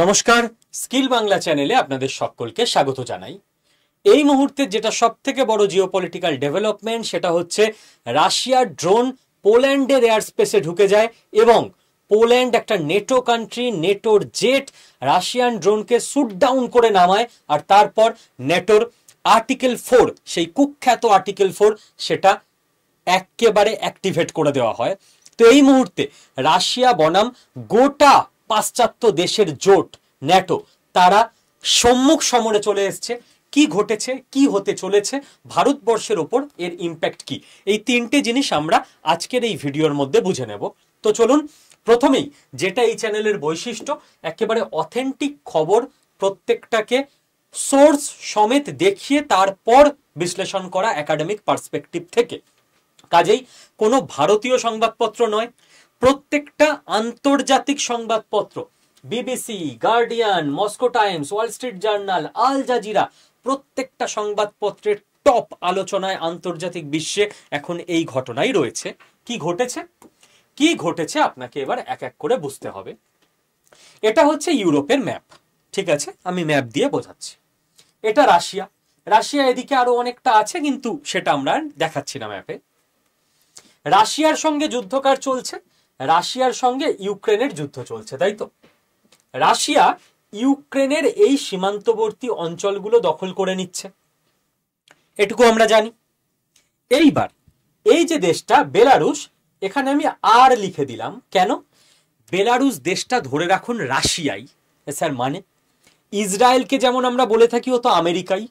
নমস্কার, স্কিল বাংলা চ্যানেলে আপনাদের সকলকে স্বাগত জানাই। এই মুহূর্তে যেটা সবথেকে বড় জিওপলিটিক্যাল ডেভেলপমেন্ট সেটা হচ্ছে রাশিয়ার ড্রোন পোল্যান্ডের এয়ার স্পেসে ঢুকে যায় এবং পোল্যান্ড একটা নেটো কান্ট্রি, নেটোর জেট রাশিয়ান ড্রোনকে শুট ডাউন করে নামায় আর তারপর নেটোর আর্টিকেল 4, সেই কুখ্যাত আর্টিকেল 4 সেটা একেবারে অ্যাক্টিভেট করে দেওয়া হয়। তো এই মুহূর্তে রাশিয়া বনাম গোটা পাশ্চাত্য দেশের জোট ন্যাটো তারা সম্মুখ সমরে চলে এসছে। কি ঘটেছে, কি হতে চলেছে, ভারতবর্ষের ওপর এর ইম্প্যাক্ট কি, এই তিনটে জিনিস আমরা আজকের এই ভিডিওর মধ্যে বুঝে নেব। তো চলুন, প্রথমেই যেটা এই চ্যানেলের বৈশিষ্ট্য, একেবারে অথেন্টিক খবর প্রত্যেকটাকে সোর্স সমেত দেখিয়ে তারপর বিশ্লেষণ করা একাডেমিক পার্সপেক্টিভ থেকে। কাজেই কোনো ভারতীয় সংবাদপত্র নয়, প্রত্যেকটা আন্তর্জাতিক সংবাদপত্র, BBC, Guardian, Moscow Times, Wall Street Journal, Al Jazeera, প্রত্যেকটা সংবাদপত্রের টপ আলোচনায় আন্তর্জাতিক বিশ্বে এখন এই ঘটনাই রয়েছে। কি ঘটেছে, কি ঘটেছে আপনাকে এবার এক এক করে বুঝতে হবে। এটা হচ্ছে ইউরোপের ম্যাপ, ঠিক আছে, আমি ম্যাপ দিয়ে বোঝাচ্ছি। এটা রাশিয়া, রাশিয়া এদিকে আরো অনেকটা আছে কিন্তু সেটা আমরা দেখাচ্ছি না ম্যাপে। রাশিয়ার সঙ্গে যুদ্ধকার চলছে, রাশিয়ার সঙ্গে ইউক্রেনের যুদ্ধ চলছে, তাই তো? রাশিয়া ইউক্রেনের এই সীমান্তবর্তী অঞ্চলগুলো দখল করে নিচ্ছে, এটুকু আমরা জানি। এইবার এই যে দেশটা বেলারুশ, এখানে আমি আর লিখে দিলাম কেন, বেলারুশ দেশটা ধরে রাখুন রাশিয়াই। স্যার মানে ইসরায়েলকে যেমন আমরা বলে থাকি ও তো আমেরিকাই,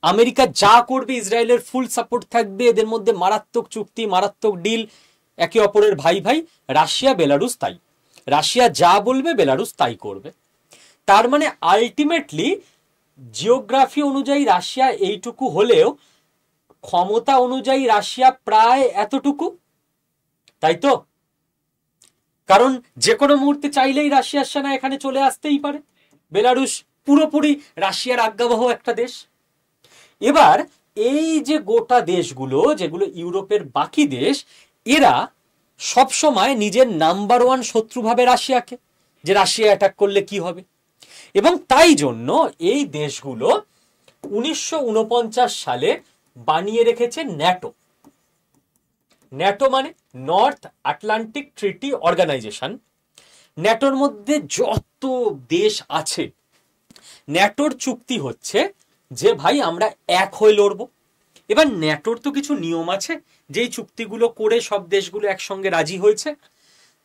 আমেরিকা যা করবে ইসরায়েলের ফুল সাপোর্ট থাকবে, এদের মধ্যে মারাত্মক চুক্তি, মারাত্মক ডিল, একে অপরের ভাই ভাই। রাশিয়া বেলারুশ তাই, রাশিয়া যা বলবে বেলারুশ তাই করবে। তার মানে আলটিমেটলি জিওগ্রাফি অনুযায়ী রাশিয়া এইটুকু হলেও ক্ষমতা অনুযায়ী রাশিয়া প্রায় এতটুকু, তাই তো? কারণ যে কোনো মুহূর্তে চাইলেই রাশিয়ার সেনা এখানে চলে আসতেই পারে। বেলারুশ পুরোপুরি রাশিয়ার আজ্ঞাবহ একটা দেশ। এবার এই যে গোটা দেশগুলো যেগুলো ইউরোপের বাকি দেশ, এরা সবসময় নিজের নাম্বার ওয়ান শত্রু ভাবে রাশিয়াকে, যে রাশিয়া অ্যাটাক করলে কি হবে। এবং তাই জন্য এই দেশগুলো 1949 সালে বানিয়ে রেখেছে ন্যাটো। ন্যাটো মানে নর্থ আটলান্টিক ট্রিটি অর্গানাইজেশন। ন্যাটোর মধ্যে যত দেশ আছে, ন্যাটোর চুক্তি হচ্ছে যে ভাই আমরা এক হয়ে লড়বো। এবার ন্যাটোর তো কিছু নিয়ম আছে, যেই চুক্তিগুলো করে সব দেশগুলো একসঙ্গে রাজি হয়েছে।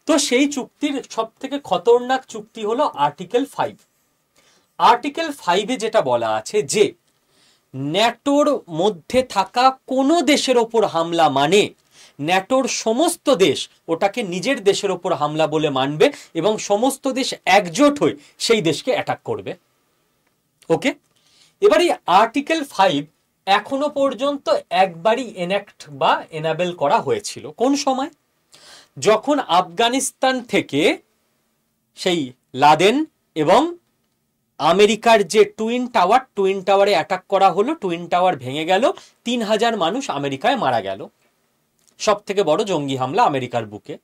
তো সেই চুক্তির সব থেকে খতরনাক চুক্তি হলো আর্টিকেল 5। আর্টিকেল 5-এ যেটা বলা আছে যে ন্যাটোর মধ্যে থাকা কোনো দেশের ওপর হামলা মানে ন্যাটোর সমস্ত দেশ ওটাকে নিজের দেশের ওপর হামলা বলে মানবে এবং সমস্ত দেশ একজোট হয়ে সেই দেশকে অ্যাটাক করবে। ওকে, এবার এই আর্টিকেল 5 এখনো পর্যন্ত একবারই এনাক্ট বা এনাবেল করা হয়েছিল। কোন সময়? যখন আফগানিস্তান থেকে সেই লাদেন এবং আমেরিকার যে টুইন টাওয়ারে অ্যাটাক করা হলো, টুইন টাওয়ার ভেঙে গেল, 3000 মানুষ আমেরিকায় মারা গেল, সব থেকে বড় জঙ্গি হামলা আমেরিকার বুকে।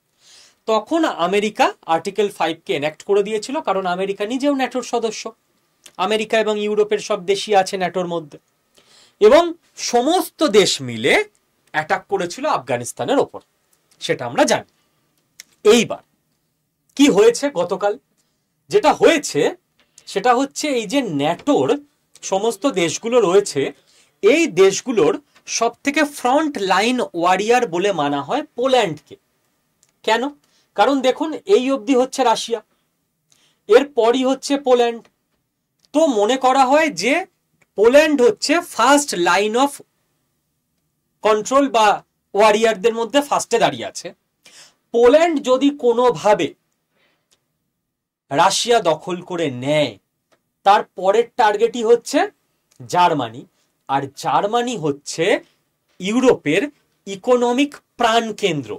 তখন আমেরিকা আর্টিকেল 5-কে এনাক্ট করে দিয়েছিল, কারণ আমেরিকা নিজেও ন্যাটোর সদস্য, আমেরিকা এবং ইউরোপের সব দেশই আছে ন্যাটোর মধ্যে, এবং সমস্ত দেশ মিলে অ্যাটাক করেছিল আফগানিস্তানের ওপর, সেটা আমরা জানি। এইবার কি হয়েছে গতকাল, যেটা হয়েছে সেটা হচ্ছে এই যে ন্যাটোর সমস্ত দেশগুলো রয়েছে, এই দেশগুলোর সব থেকে ফ্রন্ট লাইন ওয়ারিয়ার বলে মানা হয় পোল্যান্ডকে। কেন? কারণ দেখুন এই অবধি হচ্ছে রাশিয়া, এরপরই হচ্ছে পোল্যান্ড। তো মনে করা হয় যে পোল্যান্ড হচ্ছে ফার্স্ট লাইন অফ কন্ট্রোল বা ওয়ারিয়ারদের মধ্যে ফার্স্টে দাঁড়িয়ে আছে। পোল্যান্ড যদি কোনোভাবে রাশিয়া দখল করে নেয়, তার পরের টার্গেটই হচ্ছে জার্মানি। আর জার্মানি হচ্ছে ইউরোপের ইকোনমিক প্রাণ কেন্দ্র,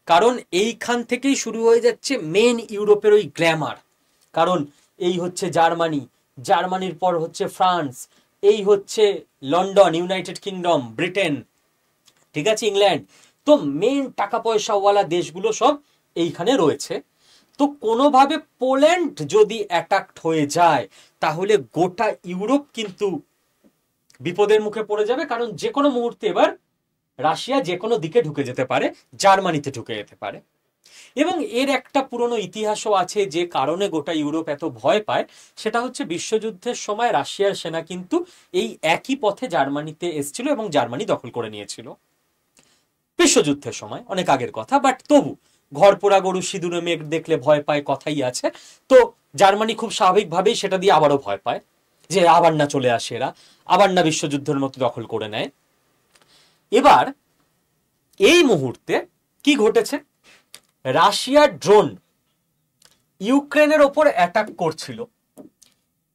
কারণ এইখান থেকেই শুরু হয়ে যাচ্ছে মেন ইউরোপের ওই গ্ল্যামার। কারণ এই হচ্ছে জার্মানি, জার্মানির পর হচ্ছে ফ্রান্স, এই হচ্ছে লন্ডন, ইউনাইটেড কিংডম, ব্রিটেন, ঠিক আছে, ইংল্যান্ড। তো মেন টাকা পয়সাওয়ালা দেশগুলো সব এইখানে রয়েছে। তো কোনোভাবে পোল্যান্ড যদি অ্যাটাকড হয়ে যায় তাহলে গোটা ইউরোপ কিন্তু বিপদের মুখে পড়ে যাবে, কারণ যে কোনো মুহূর্তে এবার রাশিয়া যে কোনো দিকে ঢুকে যেতে পারে, জার্মানিতে ঢুকে যেতে পারে। এবং এর একটা পুরনো ইতিহাসও আছে যে কারণে গোটা ইউরোপ এত ভয় পায়, সেটা হচ্ছে বিশ্বযুদ্ধের সময় রাশিয়ার সেনা কিন্তু এই একই পথে জার্মানিতে এসেছিল এবং জার্মানি দখল করে নিয়েছিল বিশ্বযুদ্ধের সময়, অনেক আগের কথা। বাট তবু ঘর পোড়া গরু সিঁদুরে মেঘ দেখলে ভয় পায় কথাই আছে। তো জার্মানি খুব স্বাভাবিকভাবেই সেটা দিয়ে আবারও ভয় পায় যে আবার না চলে আসে এরা, আবার না বিশ্বযুদ্ধের মতো দখল করে নেয়। এবার এই মুহূর্তে কি ঘটেছে, রাশিয়ার ড্রোন ইউক্রেনের ওপর অ্যাটাক করছিল।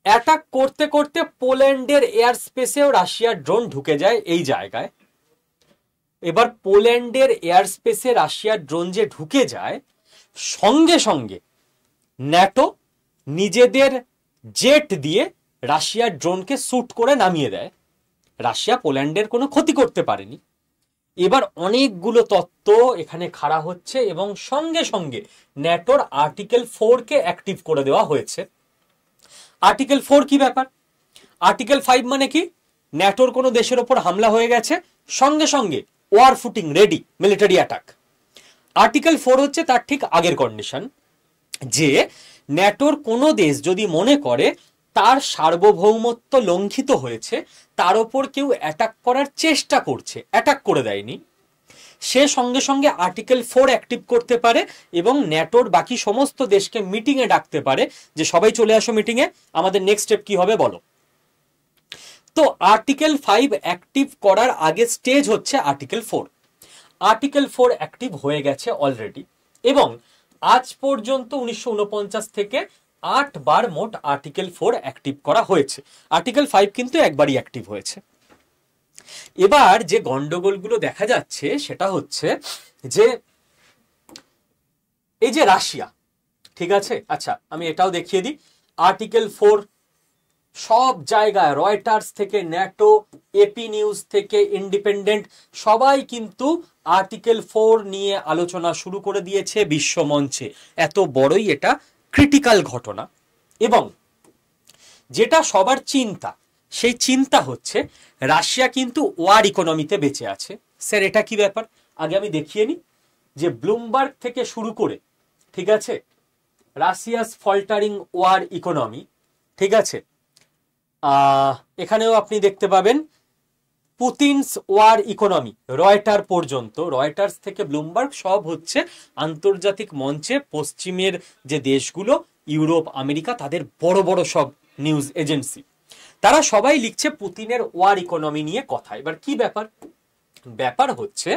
অ্যাটাক করতে করতে পোল্যান্ডের এয়ার স্পেসেও রাশিয়ার ড্রোন ঢুকে যায় এই জায়গায়। এবার পোল্যান্ডের এয়ার স্পেসে রাশিয়ার ড্রোন যে ঢুকে যায়, সঙ্গে সঙ্গে ন্যাটো নিজেদের জেট দিয়ে রাশিয়ার ড্রোনকে শ্যুট করে নামিয়ে দেয়। রাশিয়া পোল্যান্ডের কোনো ক্ষতি করতে পারেনি। এবার অনেকগুলো তত্ত্ব এখানে খাড়া হচ্ছে এবং সঙ্গে সঙ্গে ন্যাটোর আর্টিকেল 4 কে অ্যাক্টিভ করে দেওয়া হয়েছে। আর্টিকেল 4 কি ব্যাপার? আর্টিকেল 5 মানে কি? ন্যাটোর কোনো দেশের ওপর হামলা হয়ে গেছে, সঙ্গে সঙ্গে war footing ready, military attack. Article 4 হচ্ছে তার ঠিক আগের কন্ডিশন, যে ন্যাটোর কোনো দেশ যদি মনে করে তার সার্বভৌমত্ব লঙ্ঘিত হয়েছে, তার ওপর কেউ অ্যাটাক করার চেষ্টা করছে, অ্যাটাক করে দেয়নি, সে সঙ্গে সঙ্গে আর্টিকেল 4 অ্যাক্টিভ করতে পারে এবং ন্যাটোর বাকি সমস্ত দেশকে মিটিংয়ে ডাকতে পারে যে সবাই চলে আসো মিটিংয়ে, আমাদের নেক্সট স্টেপ কি হবে বলো। তো আর্টিকেল 5 অ্যাক্টিভ করার আগে স্টেজ হচ্ছে আর্টিকেল 4। আর্টিকেল 4 অ্যাক্টিভ হয়ে গেছে অলরেডি এবং আজ পর্যন্ত 1949 থেকে 8 বার মোট আর্টিকেল 4 অ্যাক্টিভ করা হয়েছে। আর্টিকেল 5 কিন্তু একবারই অ্যাক্টিভ হয়েছে। এবার যে গন্ডগোলগুলো দেখা যাচ্ছে সেটা হচ্ছে যে এই যে রাশিয়া, ঠিক আছে, আচ্ছা আমি এটাও দেখিয়ে দিই। আর্টিকেল 4 সব জায়গায়, রয়টার্স থেকে ন্যাটো, এপি নিউজ থেকে ইন্ডিপেন্ডেন্ট, সবাই কিন্তু আর্টিকেল 4 নিয়ে আলোচনা শুরু করে দিয়েছে বিশ্বমঞ্চে। এত বড়ই এটা ক্রিটিক্যাল ঘটনা। এবং যেটা সবার চিন্তা, সেই চিন্তা হচ্ছে রাশিয়া কিন্তু ওয়ার ইকোনমিতে বেঁচে আছে। স্যার এটা কি ব্যাপার? আগে আমি দেখিয়ে নিই যে ব্লুমবার্গ থেকে শুরু করে, ঠিক আছে, রাশিয়াস ফল্টারিং ওয়ার ইকোনমি, ঠিক আছে, এখানেও আপনি দেখতে পাবেন পুতিনস ওয়ার ইকোনমি, রয়টার পর্যন্ত, রয়টার্স থেকে ব্লুমবার্গ, সব হচ্ছে আন্তর্জাতিক মঞ্চে পশ্চিমের যে দেশগুলো, ইউরোপ, আমেরিকা, তাদের বড় বড় সব নিউজ এজেন্সি, তারা সবাই লিখছে পুতিনের ওয়ার ইকোনমি নিয়ে কথা। এবার কি ব্যাপার? ব্যাপার হচ্ছে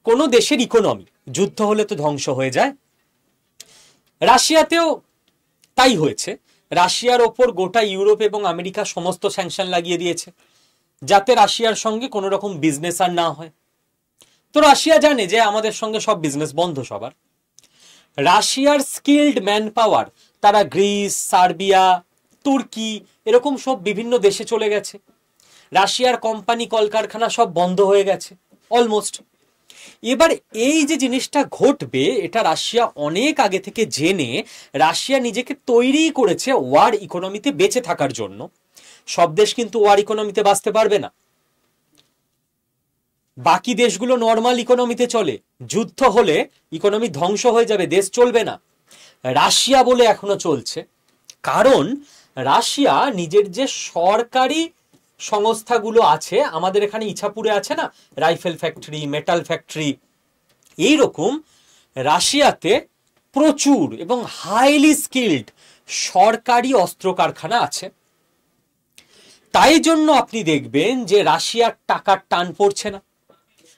কোন দেশের ইকোনমি যুদ্ধ হলে তো ধ্বংস হয়ে যায়, রাশিয়াতেও তাই হয়েছে। রাশিয়ার ওপর গোটা ইউরোপ এবং আমেরিকা সমস্ত স্যাংশন লাগিয়ে দিয়েছে যাতে রাশিয়ার সঙ্গে কোনো রকম বিজনেস আর না হয়। তো রাশিয়া জানে যে আমাদের সঙ্গে সব বিজনেস বন্ধ সবার। রাশিয়ার স্কিল্ড ম্যান পাওয়ার তারা গ্রিস, সার্বিয়া, তুর্কি, এরকম সব বিভিন্ন দেশে চলে গেছে। রাশিয়ার কোম্পানি কলকারখানা সব বন্ধ হয়ে গেছে অলমোস্ট। এবার এই যে জিনিসটা ঘটবে, এটা রাশিয়া অনেক আগে থেকে জেনে রাশিয়া নিজেকে তৈরি করেছে ওয়ার ইকোনমিতে বেঁচে থাকার জন্য। সব দেশ কিন্তু ওয়ার ইকোনমিতে বাঁচতে পারবে না, বাকি দেশগুলো নর্মাল ইকোনমিতে চলে, যুদ্ধ হলে ইকোনমি ধ্বংস হয়ে যাবে, দেশ চলবে না। রাশিয়া বলে এখনো চলছে, কারণ রাশিয়া নিজের যে সরকারি সংস্থাগুলো আছে, আমাদের এখানে ইছাপুরে আছে না রাইফেল ফ্যাক্টরি, মেটাল ফ্যাক্টরি, এইরকম রাশিয়াতে প্রচুর এবং হাইলি স্কিল্ড সরকারি অস্ত্র কারখানা আছে। তাই জন্য আপনি দেখবেন যে রাশিয়ার টাকার টান পড়ছে না,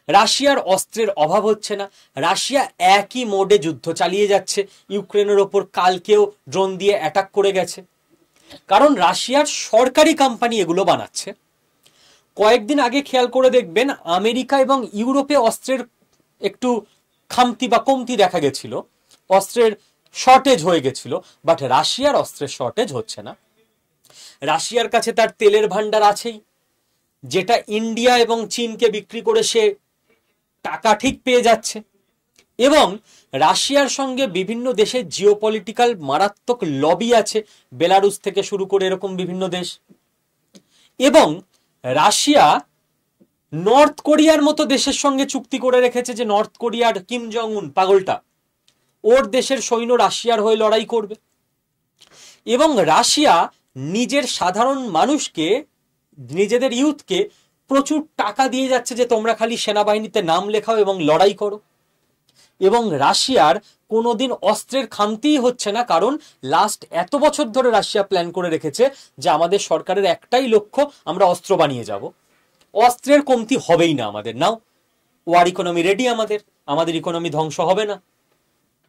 রাশিয়ার অস্ত্রের অভাব হচ্ছে না, রাশিয়া একই মোডে যুদ্ধ চালিয়ে যাচ্ছে। ইউক্রেনের ওপর কালকেও ড্রোন দিয়ে অ্যাটাক করে গেছে, কারণ রাশিয়ার সরকারি কোম্পানি এগুলো বানাচ্ছে। কয়েকদিন আগে খেয়াল করে দেখবেন আমেরিকা এবং ইউরোপে অস্ত্রের একটু খামতি বা কমতি দেখা গেছিল, অস্ত্রের শর্টেজ হয়ে গেছিল, বাট রাশিয়ার অস্ত্রের শর্টেজ হচ্ছে না। রাশিয়ার কাছে তার তেলের ভান্ডার আছেই, যেটা ইন্ডিয়া এবং চীনকে বিক্রি করে সে টাকা ঠিক পেয়ে যাচ্ছে। এবং রাশিয়ার সঙ্গে বিভিন্ন দেশের জিওপলিটিক্যাল মারাত্মক লবি আছে, বেলারুস থেকে শুরু করে এরকম বিভিন্ন দেশ। এবং রাশিয়া নর্থ কোরিয়ার মতো দেশের সঙ্গে চুক্তি করে রেখেছে যে নর্থ কোরিয়ার কিম জং উন পাগলটা, ওর দেশের সৈন্য রাশিয়ার হয়ে লড়াই করবে। এবং রাশিয়া নিজের সাধারণ মানুষকে, নিজেদের ইউথকে প্রচুর টাকা দিয়ে যাচ্ছে যে তোমরা খালি সেনাবাহিনীতে নাম লেখাও এবং লড়াই করো। এবং রাশিয়ার কোনোদিন অস্ত্রের খামতিই হচ্ছে না, কারণ লাস্ট এত বছর ধরে রাশিয়া প্ল্যান করে রেখেছে যে আমাদের সরকারের একটাই লক্ষ্য, আমরা অস্ত্র বানিয়ে যাব, অস্ত্রের কমতি হবেই না আমাদের। নাও ওয়ার ইকোনমি রেডি, আমাদের ইকোনমি ধ্বংস হবে না,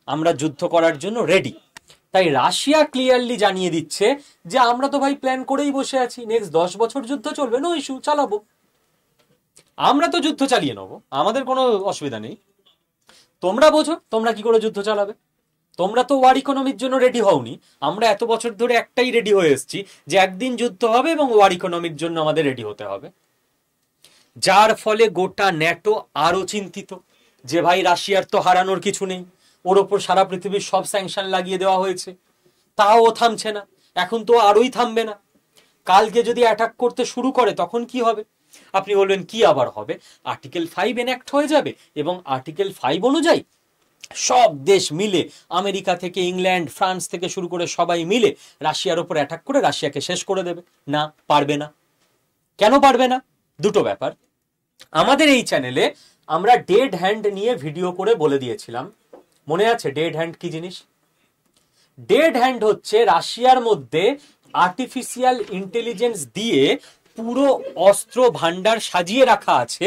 আমরা যুদ্ধ করার জন্য রেডি। তাই রাশিয়া ক্লিয়ারলি জানিয়ে দিচ্ছে যে আমরা তো ভাই প্ল্যান করেই বসে আছি, নেক্সট 10 বছর যুদ্ধ চলবে, নো ইস্যু, চালাবো, আমরা তো যুদ্ধ চালিয়ে নেবো, আমাদের কোনো অসুবিধা নেই, তোমরা বোঝো তোমরা কি করে যুদ্ধ চালাবে, তোমরা তো ওয়ার ইকোনমির জন্য রেডি হওনি, আমরা এত বছর ধরে একটাই রেডি হয়ে এসেছি যে একদিন যুদ্ধ হবে এবং ওয়ার ইকোনমির জন্য আমাদের রেডি হতে হবে। যার ফলে গোটা ন্যাটো আরো চিন্তিত যে ভাই রাশিয়ার তো হারানোর কিছু নেই, ওর ওপর সারা পৃথিবীর সব স্যাংশন লাগিয়ে দেওয়া হয়েছে, তাও ও থামছে না, এখন তো আরোই থামবে না, কালকে যদি অ্যাটাক করতে শুরু করে তখন কি হবে? আপনি বলবেন কি আবার হবে? আর্টিকেল 5 এনঅ্যাক্ট হয়ে যাবে এবং আর্টিকেল 5 অনুযায়ী সব দেশ মিলে, আমেরিকা থেকে ইংল্যান্ড, ফ্রান্স থেকে শুরু করে সবাই মিলে রাশিয়ার ওপর অ্যাটাক করে রাশিয়াকে শেষ করে দেবে। না, পারবে না। কেন পারবে না? দুটো ব্যাপার। আমাদের এই চ্যানেলে আমরা ডেড হ্যান্ড নিয়ে ভিডিও করে বলে দিয়েছিলাম, মনে আছে ডেড হ্যান্ড কি জিনিস? ডেড হ্যান্ড হচ্ছে রাশিয়ার মধ্যে আর্টিফিশিয়াল ইন্টেলিজেন্স দিয়ে পুরো অস্ত্র ভান্ডার সাজিয়ে রাখা আছে,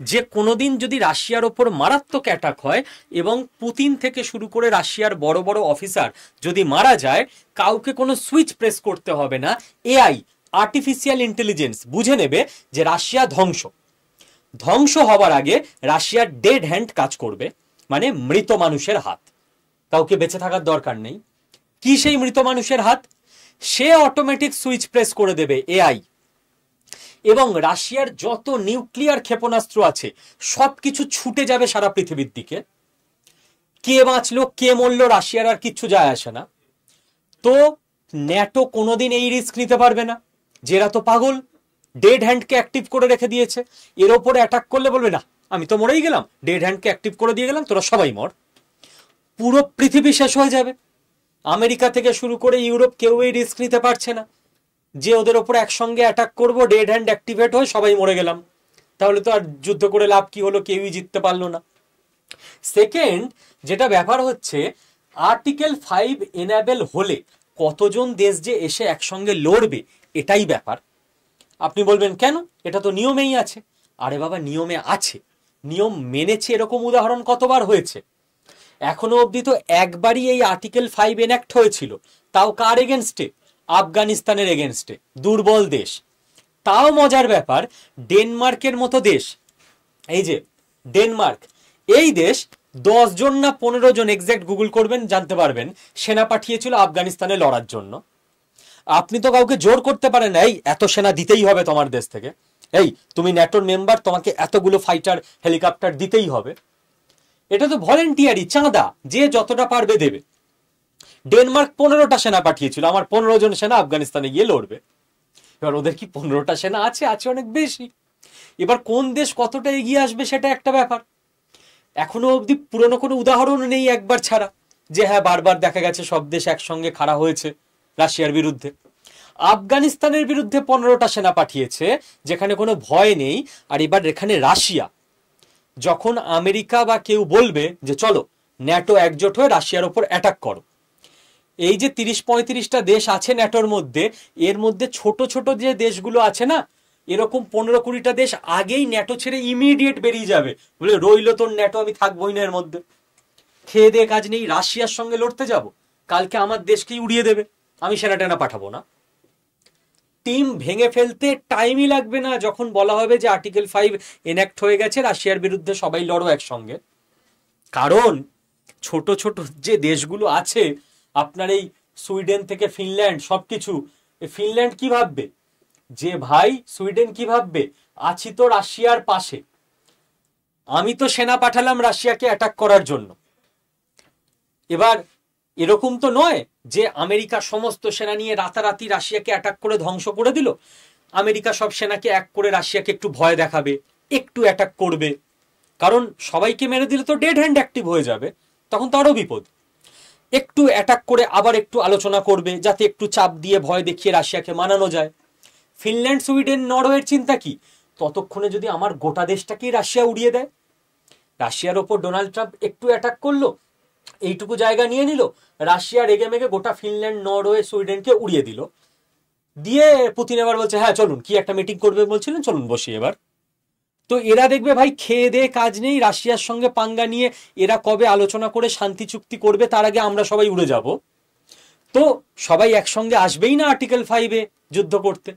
যে কোনোদিন যদি রাশিয়ার ওপর মারাত্মক অ্যাটাক হয় এবং পুতিন থেকে শুরু করে রাশিয়ার বড় বড় অফিসার যদি মারা যায়, কাউকে কোনো সুইচ প্রেস করতে হবে না, এআই আর্টিফিশিয়াল ইন্টেলিজেন্স বুঝে নেবে যে রাশিয়া ধ্বংস হবার আগে রাশিয়ার ডেড হ্যান্ড কাজ করবে, মানে মৃত মানুষের হাত, কাউকে বেঁচে থাকার দরকার নেই। কি সেই মৃত মানুষের হাত? সে অটোমেটিক সুইচ প্রেস করে দেবে, এআই। এবং রাশিয়ার যত নিউক্লিয়ার ক্ষেপণাস্ত্র আছে সবকিছু ছুটে যাবে সারা পৃথিবীর দিকে। কে বাঁচলো কে মরলো রাশিয়ার আর কিচ্ছু যায় আসে না। তো ন্যাটো কোনোদিন এই রিস্ক নিতে পারবে না, যেরা তো পাগল, ডেড হ্যান্ডকে অ্যাক্টিভ করে রেখে দিয়েছে, এর ওপরে অ্যাটাক করলে বলবে না আমি তো মরেই গেলাম, ডেড হ্যান্ডকে অ্যাক্টিভ করে দিয়ে গেলাম, তোরা সবাই মর, পুরো পৃথিবী শেষ হয়ে যাবে। আমেরিকা থেকে শুরু করে ইউরোপ কেউ এই রিস্ক নিতে পারছে না যে ওদের ওপর একসঙ্গে অ্যাটাক করবো, ডেড হ্যান্ড অ্যাক্টিভেট হয়ে সবাই মরে গেলাম, তাহলে তো আর যুদ্ধ করে লাভ কি হলো, কেউই জিততে পারলো না। সেকেন্ড যেটা ব্যাপার হচ্ছে, আর্টিকেল 5 এনাবেল হলে কতজন দেশ যে এসে একসঙ্গে লড়বে এটাই ব্যাপার। আপনি বলবেন কেন, এটা তো নিয়মেই আছে। আরে বাবা, নিয়মে আছে, নিয়ম মেনেছে এরকম উদাহরণ কতবার হয়েছে? এখনো অবধি তো একবারই এই আর্টিকেল 5 এনঅ্যাক্ট হয়েছিল, তাও কার এগেনস্টে? আফগানিস্তানের এগেনস্টে, দুর্বল দেশ। তাও মজার ব্যাপার, ডেনমার্কের মতো দেশ, এই যে ডেনমার্ক, এই দেশ 10 জন না 15 জন, এক্সাক্ট গুগল করবেন জানতে পারবেন, সেনা পাঠিয়েছিল আফগানিস্তানে লড়ার জন্য। আপনি তো কাউকে জোর করতে পারেন এই এত সেনা দিতেই হবে তোমার দেশ থেকে, এই তুমি ন্যাটোর মেম্বার, তোমাকে এতগুলো ফাইটার হেলিকপ্টার দিতেই হবে। এটা তো ভলেন্টিয়ারি, চাঁদা, যে যতটা পারবে দেবে। ডেনমার্ক 15টা সেনা পাঠিয়েছিল, আমার 15 জন সেনা আফগানিস্তানে গিয়ে লড়বে। এবার ওদের কি 15টা সেনা আছে? আছে অনেক বেশি। এবার কোন দেশ কতটা এগিয়ে আসবে সেটা একটা ব্যাপার। এখনো অবধি পুরনো কোনো উদাহরণ নেই একবার ছাড়া, যে হ্যাঁ বারবার দেখা গেছে সব দেশ একসঙ্গে খাড়া হয়েছে রাশিয়ার বিরুদ্ধে। আফগানিস্তানের বিরুদ্ধে 15টা সেনা পাঠিয়েছে, যেখানে কোনো ভয় নেই। আর এবার এখানে রাশিয়া, যখন আমেরিকা বা কেউ বলবে যে চলো ন্যাটো একজোট হয়ে রাশিয়ার ওপর অ্যাটাক করো, এই যে 30-35টা দেশ আছে ন্যাটোর মধ্যে, এর মধ্যে ছোট ছোট যে দেশগুলো আছে না, এরকম 15-20টা দেশ আগেই ন্যাটো ছেড়ে ইমিডিয়েট বেরিয়ে যাবে, বলে রইলো তোর ন্যাটো, আমি থাকবোই না এর মধ্যে, খেয়ে দিয়ে কাজ নেই, রাশিয়ার সঙ্গে লড়তে যাব, কালকে আমার দেশকেই উড়িয়ে দেবে, আমি সেনা টেনা পাঠাবো না। টিম ভেঙে ফেলতে টাইমই লাগবে না, যখন বলা হবে যে আর্টিকেল 5 এনঅ্যাক্ট হয়ে গেছে, রাশিয়ার বিরুদ্ধে সবাই লড়ো একসঙ্গে। কারণ ছোট ছোট যে দেশগুলো আছে, আপনার এই সুইডেন থেকে ফিনল্যান্ড, সবকিছু, ফিনল্যান্ড কি ভাববে যে ভাই সুইডেন কি ভাববে, আছি তো রাশিয়ার পাশে, আমি তো সেনা পাঠালাম রাশিয়াকে অ্যাটাক করার জন্য, এবার এরকম তো নয় যে আমেরিকা সমস্ত সেনা নিয়ে রাতারাতি রাশিয়াকে অ্যাটাক করে ধ্বংস করে দিল। আমেরিকা সব সেনাকে এক করে রাশিয়াকে একটু ভয় দেখাবে, একটু অ্যাটাক করবে, কারণ সবাইকে মেরে দিলে তো ডেড হ্যান্ড অ্যাক্টিভ হয়ে যাবে, তখন তো আরও বিপদ। একটু অ্যাটাক করে আবার একটু আলোচনা করবে, যাতে একটু চাপ দিয়ে ভয় দেখিয়ে রাশিয়াকে মানানো যায়। ফিনল্যান্ড, সুইডেন, নরওয়ের চিন্তা কি? ততক্ষণে যদি আমার গোটা দেশটাকেই রাশিয়া উড়িয়ে দেয়। রাশিয়ার ওপর ডোনাল্ড ট্রাম্প একটু অ্যাটাক করলো, এইটুকু জায়গা নিয়ে নিল, রাশিয়া রেগে মেগে গোটা ফিনল্যান্ড, নরওয়ে, সুইডেনকে উড়িয়ে দিল। দিয়ে পুতিন এবার বলছে হ্যাঁ চলুন, কি একটা মিটিং করবে বলছিলেন, চলুন বসি এবার। তো এরা দেখবে ভাই খেয়ে দিয়ে কাজ নেই, রাশিয়ার সঙ্গে পাঙ্গা নিয়ে এরা কবে আলোচনা করে শান্তি চুক্তি করবে, তার আগে আমরা সবাই উড়ে যাব। তো সবাই একসঙ্গে আসবেই না আর্টিকেল 5-এ যুদ্ধ করতে।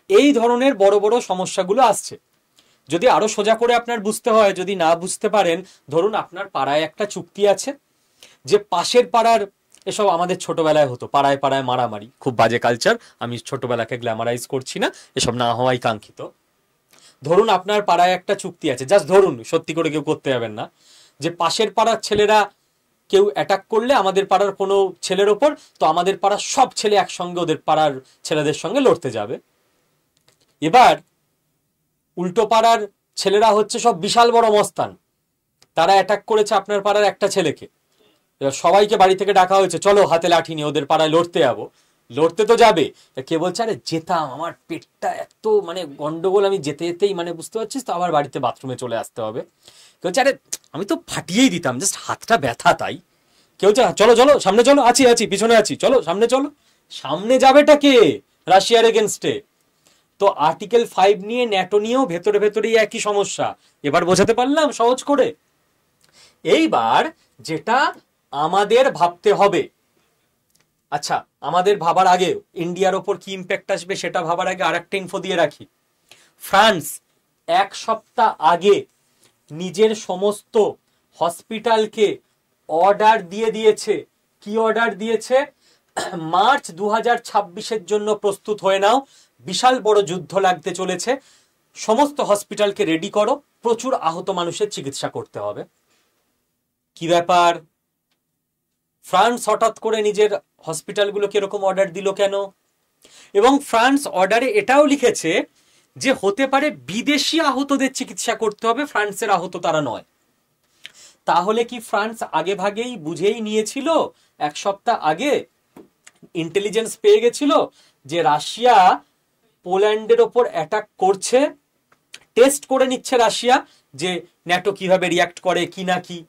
এই ধরনের বড় বড় সমস্যাগুলো আসছে। যদি আরো সোজা করে আপনার বুঝতে হয়, যদি না বুঝতে পারেন, ধরুন আপনার পাড়ায় একটা চুক্তি আছে যে পাশের পাড়ার, এসব আমাদের ছোটবেলায় হতো, পাড়ায় পাড়ায় মারামারি, খুব বাজে কালচার, আমি ছোটবেলাকে গ্ল্যামারাইজ করছি না, এসব না হওয়াই কাঙ্ক্ষিত। ধরুন আপনার পাড়ায় একটা চুক্তি আছে, জাস্ট ধরুন, সত্যি করে কেউ করতে যাবেন না, যে পাশের পাড়ার ছেলেরা কেউ অ্যাটাক করলে আমাদের পাড়ার কোনো ছেলের ওপর, তো আমাদের পাড়ার সব ছেলে একসঙ্গে ওদের পাড়ার ছেলেদের সঙ্গে লড়তে যাবে। এবার উল্টো পাড়ার ছেলেরা হচ্ছে সব বিশাল বড় মস্তান, তারা অ্যাটাক করেছে আপনার পাড়ার একটা ছেলেকে। এবার সবাইকে বাড়ি থেকে ডাকা হয়েছে, চলো হাতে লাঠি নিয়ে ওদের পাড়ায় লড়তে যাবো। লড়তে তো যাবে, কে বলছে আরে যেতাম, আমার পেটটা এত মানে গন্ডগোল, আমি যেতে যেতেই মানে বুঝতে পারছিস তো, আবার বাড়িতে বাথরুমে চলে আসতে হবে। কেউ বলছে আরে আমি তো ফাটিয়েই দিতাম, জাস্ট হাতটা ব্যথা তাই। কেউ বলছে চলো চলো সামনে চলো, আছি আছি পিছনে আছি, চলো সামনে চলো। সামনে যাবেটা কে? রাশিয়ার এগেনস্টে। তো আর্টিকেল 5 নিয়ে, ন্যাটো নিয়েও ভেতরে ভেতরেই একই সমস্যা। এবার বোঝাতে পারলাম সহজ করে? এইবার যেটা আমাদের ভাবতে হবে, আচ্ছা আমাদের ভাবার আগে ইন্ডিয়ার ওপর কি ইম্প্যাক্ট আসবে সেটা ভাবার আগে আরেকটা ইনফো দিয়ে রাখি। ফ্রান্স 1 সপ্তাহ আগে নিজের সমস্ত হসপিটালকে অর্ডার দিয়ে দিয়েছে। কি অর্ডার দিয়েছে? মার্চ 2026-এর জন্য প্রস্তুত হয়ে নাও, বিশাল বড় যুদ্ধ লাগতে চলেছে, সমস্ত হসপিটালকে রেডি করো, প্রচুর আহত মানুষের চিকিৎসা করতে হবে। কি ব্যাপার? ফ্রান্স হঠাৎ করে নিজের হসপিটালগুলোকে এরকম অর্ডার দিল কেন? এবং ফ্রান্স অর্ডারে এটাও লিখেছে যে হতে পারে বিদেশি আহতদের চিকিৎসা করতে হবে, ফ্রান্সের আহত তারা নয়। তাহলে কি ফ্রান্স আগে ভাগেই বুঝেই নিয়েছিল, 1 সপ্তাহ আগে ইন্টেলিজেন্স পেয়ে গেছিল যে রাশিয়া পোল্যান্ডের ওপর অ্যাটাক করছে, টেস্ট করে নিচ্ছে রাশিয়া যে ন্যাটো কিভাবে রিয়াক্ট করে কি না কি।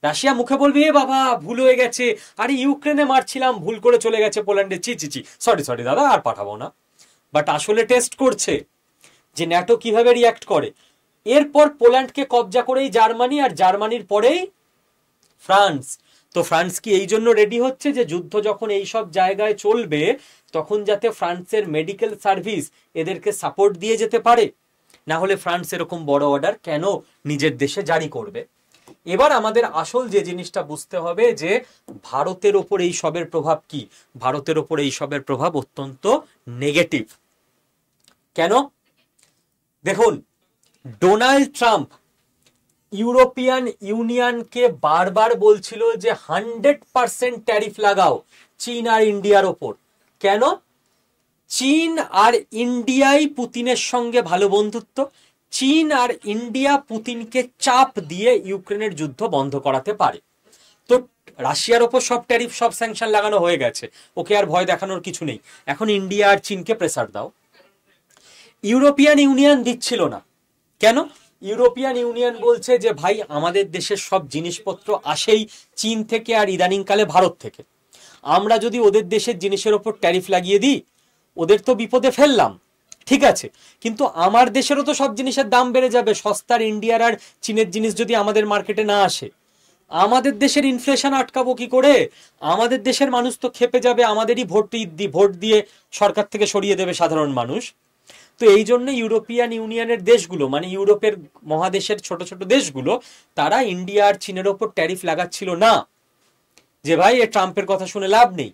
রাশিয়া মুখে বলবে এ বাবা ভুল হয়ে গেছে, আরে ইউক্রেনে মারছিলাম, ভুল করে চলে গেছে পোল্যান্ডে, চি চি চি, সরি সরি দাদা আর পাঠাবো না। বাট আসলে টেস্ট করছে যে ন্যাটো কিভাবে রিয়াক্ট করে। এরপর পোল্যান্ডকে কবজা করেই জার্মানি, আর জার্মানির পরেই ফ্রান্স। তো ফ্রান্স কি এই জন্য রেডি হচ্ছে যে যুদ্ধ যখন এই সব জায়গায় চলবে তখন যাতে ফ্রান্সের মেডিকেল সার্ভিস এদেরকে সাপোর্ট দিয়ে যেতে পারে? না হলে ফ্রান্স এরকম বড় অর্ডার কেন নিজের দেশে জারি করবে? এবার আমাদের আসল যে জিনিসটা বুঝতে হবে যে ভারতের ওপর এই সবের প্রভাব কি। ভারতের ওপর এই সবের প্রভাব অত্যন্ত নেগেটিভ। কেন? দেখুন, ডোনাল্ড ট্রাম্প ইউরোপিয়ান ইউনিয়নকে বারবার বলছিল যে 100% ট্যারিফ লাগাও চীন আর ইন্ডিয়ার ওপর। কেন? চীন আর ইন্ডিয়াই পুতিনের সঙ্গে ভালো বন্ধুত্ব, চীন আর ইন্ডিয়া পুতিনকে চাপ দিয়ে ইউক্রেনের যুদ্ধ বন্ধ করাতে পারে। তো রাশিয়ার ওপর সব ট্যারিফ, সব স্যাংশন লাগানো হয়ে গেছে, ওকে আর ভয় দেখানোর কিছু নেই, এখন ইন্ডিয়া আর চীনকে প্রেসার দাও। ইউরোপিয়ান ইউনিয়ন দিচ্ছিল না। কেন? ইউরোপিয়ান ইউনিয়ন বলছে যে ভাই আমাদের দেশের সব জিনিসপত্র আসেই চীন থেকে আর ইদানিংকালে ভারত থেকে, আমরা যদি ওদের দেশের জিনিসের ওপর ট্যারিফ লাগিয়ে দিই ওদের তো বিপদে ফেললাম, ঠিক আছে, কিন্তু আমার দেশেরও তো সব জিনিসের দাম বেড়ে যাবে, সস্তার ইন্ডিয়ার আর চীনের জিনিস যদি আমাদের মার্কেটে না আসে, আমাদের দেশের ইনফ্লেশন আটকাবো কি করে? আমাদের দেশের মানুষ তো খেপে যাবে, আমাদেরই ভোট দিয়ে সরকার থেকে সরিয়ে দেবে সাধারণ মানুষ। তো এই জন্য ইউরোপিয়ান ইউনিয়নের দেশগুলো, মানে ইউরোপের মহাদেশের ছোট ছোট দেশগুলো, তারা ইন্ডিয়া আর চীনের ওপর ট্যারিফ লাগাচ্ছিল না, যে ভাই এ ট্রাম্পের কথা শুনে লাভ নেই।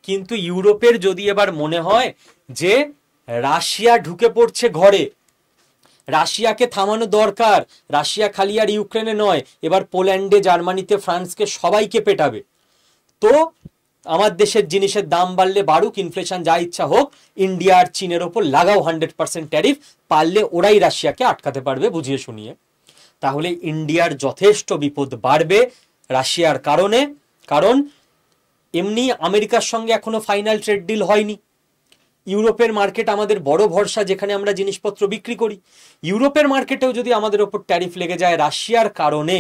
কিন্তু ইউরোপের যদি এবার মনে হয় যে রাশিয়া ঢুকে পড়ছে ঘরে, রাশিয়াকে থামানো দরকার, রাশিয়া খালি আর ইউক্রেনে নয়, এবার পোল্যান্ডে, জার্মানিতে, ফ্রান্সকে সবাইকে পেটাবে, তো আমার দেশের জিনিসের দাম বাড়লে বাড়ুক, ইনফ্লেশন যা ইচ্ছা হোক, ইন্ডিয়া আর চীনের ওপর লাগাও 100% ট্যারিফ, পারলে ওরাই রাশিয়াকে আটকাতে পারবে বুঝিয়ে শুনিয়ে। তাহলে ইন্ডিয়ার যথেষ্ট বিপদ বাড়বে রাশিয়ার কারণে। কারণ এমনি আমেরিকার সঙ্গে এখনো ফাইনাল ট্রেড ডিল হয়নি। ইউরোপের মার্কেট আমাদের বড় ভরসা, যেখানে আমরা জিনিসপত্র বিক্রি করি। ইউরোপের মার্কেটেও যদি আমাদের ওপর ট্যারিফ লেগে যায় রাশিয়ার কারণে,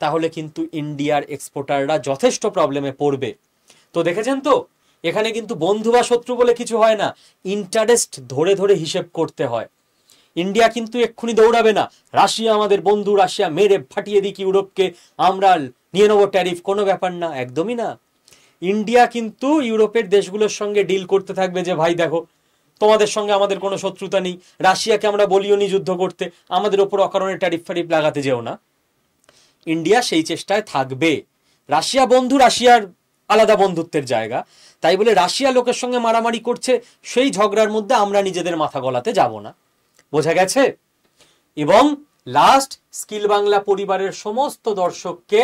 তাহলে কিন্তু ইন্ডিয়ার এক্সপোর্টাররা যথেষ্ট প্রবলেমে পড়বে। তো দেখেছেন তো, এখানে কিন্তু বন্ধু বা শত্রু বলে কিছু হয় না, ইন্টারেস্ট ধরে ধরে হিসেব করতে হয়। ইন্ডিয়া কিন্তু এক্ষুনি দৌড়াবে না, রাশিয়া আমাদের বন্ধু, রাশিয়া মেরে ফাটিয়ে দিক ইউরোপকে, আমরা নিয়ে নেবো ট্যারিফ, কোনো ব্যাপার না, একদমই না। ইন্ডিয়া কিন্তু ইউরোপের দেশগুলোর সঙ্গে ডিল করতে থাকবে যে ভাই দেখো, তোমাদের সঙ্গে আমাদের কোনো শত্রুতা নেই, রাশিয়াকে আমরা বলিও নি যুদ্ধ করতে, আমাদের ওপর অকারণে ট্যারিফ ফারিফ লাগাতে যেও না। ইন্ডিয়া সেই চেষ্টায় থাকবে। রাশিয়া বন্ধু, রাশিয়ার আলাদা বন্ধুত্বের জায়গা, তাই বলে রাশিয়া লোকের সঙ্গে মারামারি করছে, সেই ঝগড়ার মধ্যে আমরা নিজেদের মাথা গলাতে যাব না। বোঝা গেছে? এবং লাস্ট, স্কিল বাংলা পরিবারের সমস্ত দর্শককে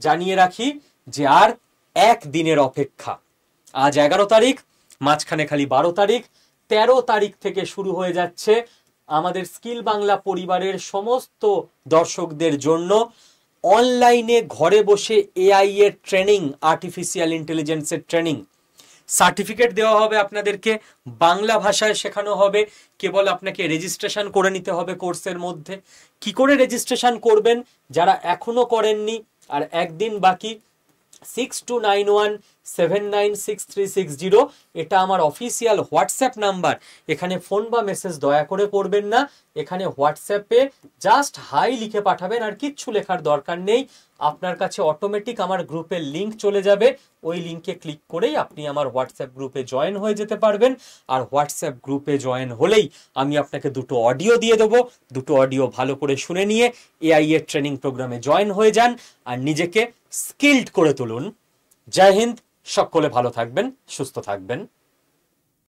জানিয়ে রাখি যে আর একদিনের অপেক্ষা। আজ 11 তারিখ, মাঝখানে খালি 12 তারিখ, 13 তারিখ থেকে শুরু হয়ে যাচ্ছে আমাদের স্কিল বাংলা পরিবারের সমস্ত দর্শকদের জন্য অনলাইনে ঘরে বসে এআই এর ট্রেনিং, আর্টিফিশিয়াল ইন্টেলিজেন্সের ট্রেনিং। সার্টিফিকেট দেওয়া হবে আপনাদেরকে, বাংলা ভাষায় শেখানো হবে, কেবল আপনাকে রেজিস্ট্রেশন করে নিতে হবে কোর্সের মধ্যে। কি করে রেজিস্ট্রেশন করবেন যারা এখনো করেননি, আর একদিন বাকি, 6291796360, এটা আমার অফিসিয়াল হোয়াটসঅ্যাপ নাম্বার। এখানে ফোন বা মেসেজ দয়া করে করবেন না, এখানে হোয়াটসঅ্যাপে জাস্ট হাই লিখে পাঠাবেন, আর কিচ্ছু লেখার দরকার নেই। আপনার কাছে অটোমেটিক আমার গ্রুপের লিংক চলে যাবে, ওই লিংকে ক্লিক করেই আপনি আমার হোয়াটসঅ্যাপ গ্রুপে জয়েন হয়ে যেতে পারবেন। আর হোয়াটসঅ্যাপ গ্রুপে জয়েন হলেই আমি আপনাকে দুটো অডিও দিয়ে দেবো, দুটো অডিও ভালো করে শুনে নিয়ে এআই এর ট্রেনিং প্রোগ্রামে জয়েন হয়ে যান আর নিজেকে স্কিলড করে তুলুন। জয় হিন্দ, সকলে ভালো থাকবেন, সুস্থ থাকবেন।